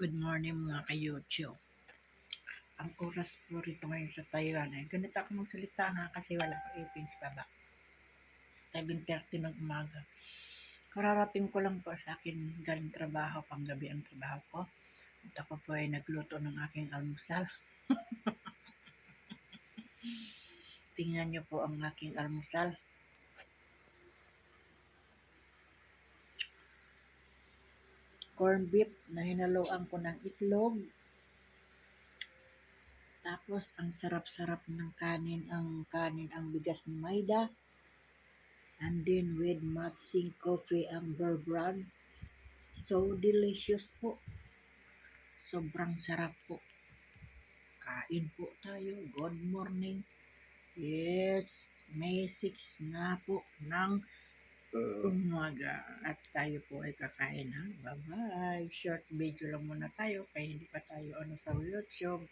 Good morning mga ka-YouTube. Ang oras po rito ngayon sa Taiwan ay ganito ako magsalita nga kasi wala pa ipin sa baba. 7:30 ng umaga. Kararating ko lang po sa akin galing trabaho, panggabi ang trabaho ko. At ako po ay nagluto ng aking almusal. Tingnan niyo po ang aking almusal. Corn beef na hinaluan ko ng itlog. Tapos ang sarap-sarap ng kanin ang bigas ni Maida. And then with matching coffee ang Bear Brand. So delicious po. Sobrang sarap po. Kain po tayo. Good morning. It's May 6 nga po ng umaga. At tayo po ay kakain ha. Bye-bye. Short video lang muna tayo kaya hindi pa tayo sa YouTube.